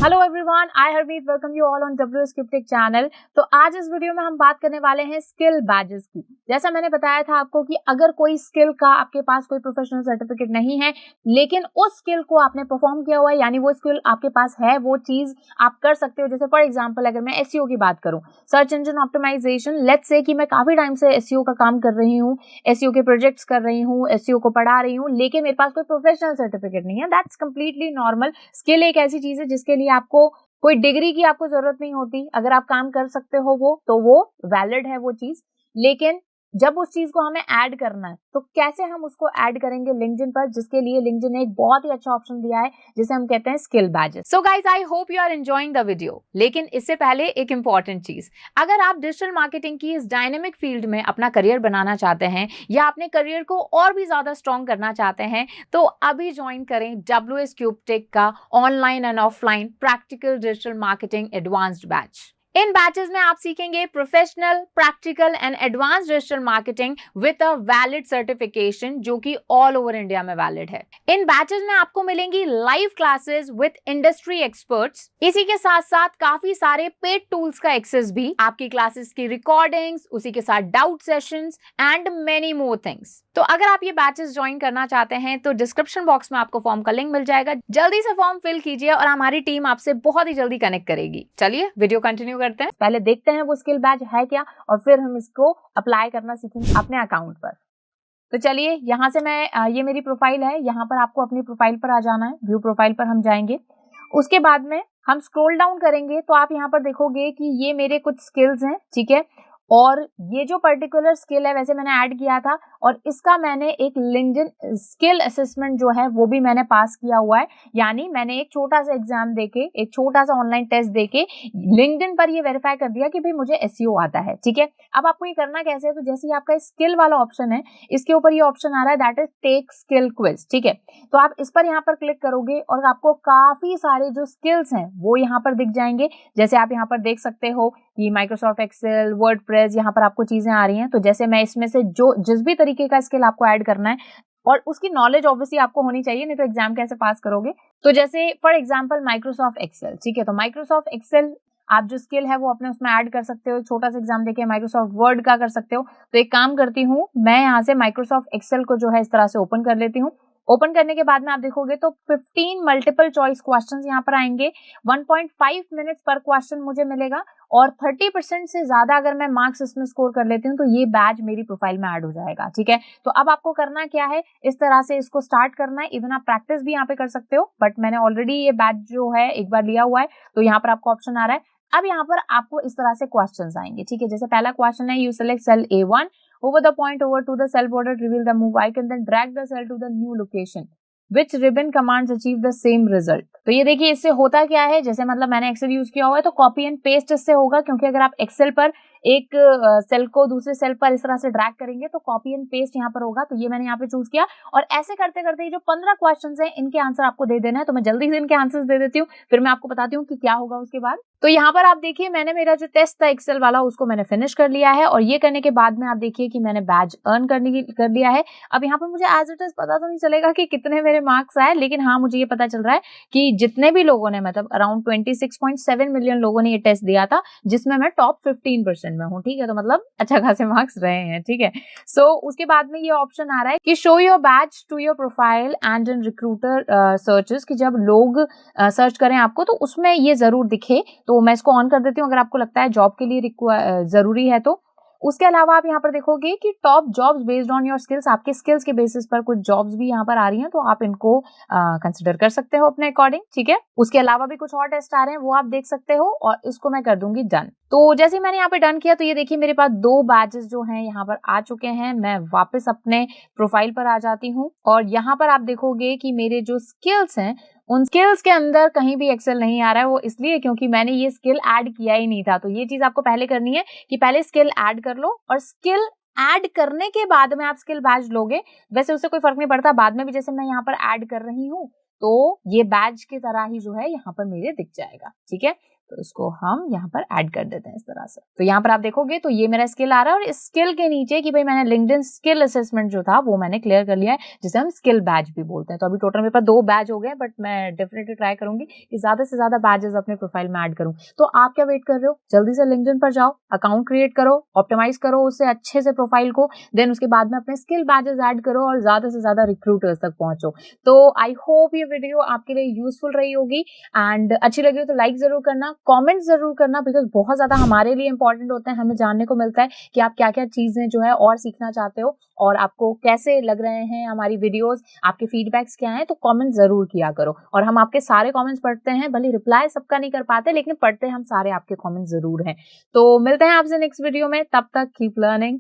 Hello everyone, I Harmeet welcome you all on WS Cryptech channel. तो आज इस video में हम बात करने वाले हैं स्किल बैजेस की। जैसा मैंने बताया था आपको कि अगर कोई स्किल का आपके पास कोई प्रोफेशनल सर्टिफिकेट नहीं है, लेकिन उस स्किल को आपने परफॉर्म किया हुआ है, यानी वो स्किल आपके पास है, वो चीज आप कर सकते हो। जैसे फॉर एग्जाम्पल अगर मैं SEO की बात करूं, search engine optimisation, let's say कि मैं काफी टाइम से SEO का काम कर रही हूँ, SEO के प्रोजेक्ट्स कर रही हूँ, SEO को पढ़ा रही हूँ, लेकिन मेरे पास कोई प्रोफेशनल सर्टिफिकेट नहीं है। That's completely normal. स्किल एक ऐसी चीज है जिसके लिए आपको कोई डिग्री की आपको जरूरत नहीं होती। अगर आप काम कर सकते हो वो, तो वो वैलिड है वो चीज। लेकिन जब उस चीज को हमें ऐड करना है, तो कैसे हम उसको ऐड करेंगे लिंक्डइन पर, जिसके लिए लिंक्डइन ने एक बहुत ही अच्छा ऑप्शन दिया है जिसे हम कहते हैं skill badges. So guys, I hope you are enjoying the video. लेकिन इससे पहले एक इंपॉर्टेंट चीज, अगर आप डिजिटल मार्केटिंग की इस डायनेमिक फील्ड में अपना करियर बनाना चाहते हैं या अपने करियर को और भी ज्यादा स्ट्रॉन्ग करना चाहते हैं, तो अभी ज्वाइन करें WS क्रिप्टेक का online and offline practical digital marketing advanced batch. In batches में आप सीखेंगे professional, practical and advanced digital marketing with a valid certification, जो कि ऑल ओवर इंडिया में वैलिड है। इन बैचेस में आपको मिलेंगी live classes with industry experts. इसी के साथ साथ काफी सारे पेड टूल्स का एक्सेस भी, आपकी क्लासेस की रिकॉर्डिंग्स, उसी के साथ doubt sessions and many more things. तो अगर आप ये बैचेस ज्वाइन करना चाहते हैं तो डिस्क्रिप्शन बॉक्स में आपको फॉर्म का लिंक मिल जाएगा। जल्दी से फॉर्म फिल कीजिए और हमारी टीम आपसे बहुत ही जल्दी कनेक्ट करेगी। चलिए वीडियो कंटिन्यू करते हैं। पहले देखते हैं वो स्किल बैच है क्या, और फिर हम इसको अप्लाई करना सीखेंगे अपने अकाउंट पर। तो चलिए, यहाँ से मैं ये मेरी प्रोफाइल है, यहाँ पर आपको अपनी प्रोफाइल पर आ जाना है। व्यू प्रोफाइल पर हम जाएंगे। उसके बाद में हम स्क्रॉल डाउन करेंगे तो आप यहाँ पर देखोगे कि ये मेरे कुछ स्किल्स हैं, ठीक है। और ये जो पर्टिकुलर स्किल है, वैसे मैंने ऐड किया था, और इसका मैंने एक लिंक्डइन स्किल असेसमेंट जो है वो भी मैंने पास किया हुआ है। यानी मैंने एक छोटा सा एग्जाम देके, एक छोटा सा ऑनलाइन टेस्ट देके लिंक्डइन पर ये वेरीफाई कर दिया कि भाई मुझे SEO आता है, ठीक है। अब आपको ये करना कैसे है, तो जैसे ही आपका स्किल वाला ऑप्शन है, इसके ऊपर ये ऑप्शन आ रहा है, that is tech skill quiz, ठीक है। तो आप इस पर यहाँ पर क्लिक करोगे और आपको काफी सारे जो स्किल्स हैं वो यहाँ पर दिख जाएंगे। जैसे आप यहाँ पर देख सकते हो कि माइक्रोसॉफ्ट एक्सेल, वर्डप्रेस, यहाँ पर आपको चीजें आ रही हैं। तो जैसे मैं इसमें से जो जिस भी तरीके का स्किल आपको ऐड करना है, और उसकी नॉलेज ऑब्वियसली आपको होनी चाहिए, नहीं तो एग्जाम कैसे पास करोगे। तो जैसे फॉर एग्जांपल माइक्रोसॉफ्ट एक्सेल, ठीक है। तो माइक्रोसॉफ्ट एक्सेल आप जो स्किल है वो अपने उसमें ऐड कर सकते हो। छोटा सा एग्जाम देके माइक्रोसॉफ्ट वर्ड का कर सकते हो। तो एक काम करती हूँ, मैं यहाँ से माइक्रोसॉफ्ट एक्सेल को जो है इस तरह से ओपन कर लेती हूँ। ओपन करने के बाद में आप देखोगे तो 15 मल्टीपल चॉइस क्वेश्चंस यहाँ पर आएंगे। 1.5 मिनट्स पर क्वेश्चन मुझे मिलेगा, और 30% से ज्यादा अगर मैं मार्क्स इसमें स्कोर कर लेती हूँ तो ये बैच मेरी प्रोफाइल में ऐड हो जाएगा, ठीक है। तो अब आपको करना क्या है, इस तरह से इसको स्टार्ट करना है। इवन आप प्रैक्टिस भी यहाँ पे कर सकते हो, बट मैंने ऑलरेडी ये बैच जो है एक बार लिया हुआ है, तो यहाँ पर आपको ऑप्शन आ रहा है। अब यहाँ पर आपको इस तरह से क्वेश्चंस आएंगे, ठीक है। जैसे पहला क्वेश्चन है, you select cell A1 over the point over to the cell border, reveal the move icon, then drag the cell to the new location. Which ribbon commands achieve the same result? तो ये देखिए, इससे होता क्या है, जैसे मतलब मैंने एक्सेल यूज किया हुआ है तो कॉपी एंड पेस्ट इससे होगा, क्योंकि अगर आप एक्सेल पर एक सेल को दूसरे सेल पर इस तरह से ड्रैग करेंगे तो कॉपी एंड पेस्ट यहाँ पर होगा। तो ये मैंने यहाँ पे चूज किया, और ऐसे करते करते ये जो 15 क्वेश्चंस हैं इनके आंसर आपको दे देना है। तो मैं जल्दी से इनके आंसर्स दे देती हूँ, फिर मैं आपको बताती हूँ कि क्या होगा उसके बाद। तो यहाँ पर आप देखिए, मैंने मेरा जो टेस्ट था एक्सेल वाला उसको मैंने फिनिश कर लिया है, और ये करने के बाद में आप देखिए कि मैंने बैच अर्न कर लिया है। अब यहाँ पर मुझे एज इट इज पता तो नहीं चलेगा कि कितने मेरे मार्क्स आए, लेकिन हाँ मुझे ये पता चल रहा है कि जितने भी लोगों ने, मतलब अराउंड 26.7 मिलियन लोगों ने ये टेस्ट दिया था, जिसमें मैं टॉप 15% में हूँ, ठीक है। तो मतलब अच्छा खासे मार्क्स रहे हैं, ठीक है। सो उसके बाद में ये ऑप्शन आ रहा है कि show your badge to your profile and in recruiter searches, कि जब लोग सर्च करें आपको तो उसमें ये जरूर दिखे। तो मैं इसको ऑन कर देती हूँ अगर आपको लगता है जॉब के लिए जरूरी है तो। उसके अलावा आप यहाँ पर देखोगे कि top jobs based on your skills, आपके स्किल्स के बेसिस पर कुछ जॉब्स भी यहाँ पर आ रही हैं, तो आप इनको कंसिडर कर सकते हो अपने अकॉर्डिंग, ठीक है। उसके अलावा भी कुछ और टेस्ट आ रहे हैं, वो आप देख सकते हो, और इसको मैं कर दूंगी डन। तो जैसे मैंने यहाँ पे डन किया तो ये देखिए मेरे पास 2 बैचेस जो हैं यहाँ पर आ चुके हैं। मैं वापस अपने प्रोफाइल पर आ जाती हूँ, और यहाँ पर आप देखोगे कि मेरे जो स्किल्स हैं उन स्किल्स के अंदर कहीं भी एक्सेल नहीं आ रहा है। वो इसलिए क्योंकि मैंने ये स्किल ऐड किया ही नहीं था। तो ये चीज आपको पहले करनी है कि पहले स्किल ऐड कर लो, और स्किल ऐड करने के बाद में आप स्किल बैच लोगे। वैसे उससे कोई फर्क नहीं पड़ता, बाद में भी जैसे मैं यहाँ पर ऐड कर रही हूँ तो ये बैच की तरह ही जो है यहाँ पर मेरे दिख जाएगा, ठीक है। तो इसको हम यहाँ पर ऐड कर देते हैं इस तरह से। तो यहाँ पर आप देखोगे तो ये मेरा स्किल आ रहा है और इस स्किल के नीचे कि भाई मैंने लिंक्डइन स्किल असेसमेंट जो था वो मैंने क्लियर कर लिया है, जिसे हम स्किल बैज भी बोलते हैं। तो अभी टोटल मेरे पास 2 बैज हो गए, बट मैं डेफिनेटली ट्राई करूंगी कि ज्यादा से ज्यादा बैजेस अपने प्रोफाइल में ऐड करूं। तो आप क्या वेट कर रहे हो, जल्दी से लिंक्डइन पर जाओ, अकाउंट क्रिएट करो, ऑप्टिमाइज करो उससे अच्छे से प्रोफाइल को, देन उसके बाद में अपने स्किल बैजेस ऐड करो और ज्यादा से ज्यादा रिक्रूटर्स तक पहुंचो। तो आई होप ये वीडियो आपके लिए यूजफुल रही होगी, एंड अच्छी लगी हो तो लाइक जरूर करना, कमेंट जरूर करना, बिकॉज बहुत ज्यादा हमारे लिए इंपॉर्टेंट होता है। हमें जानने को मिलता है कि आप क्या क्या चीजें जो है और सीखना चाहते हो और आपको कैसे लग रहे हैं हमारी वीडियोस, आपके फीडबैक्स क्या हैं। तो कमेंट जरूर किया करो और हम आपके सारे कमेंट्स पढ़ते हैं, भले रिप्लाई सबका नहीं कर पाते लेकिन पढ़ते हम सारे आपके कमेंट्स जरूर हैं। तो मिलते हैं आपसे नेक्स्ट वीडियो में, तब तक कीप लर्निंग।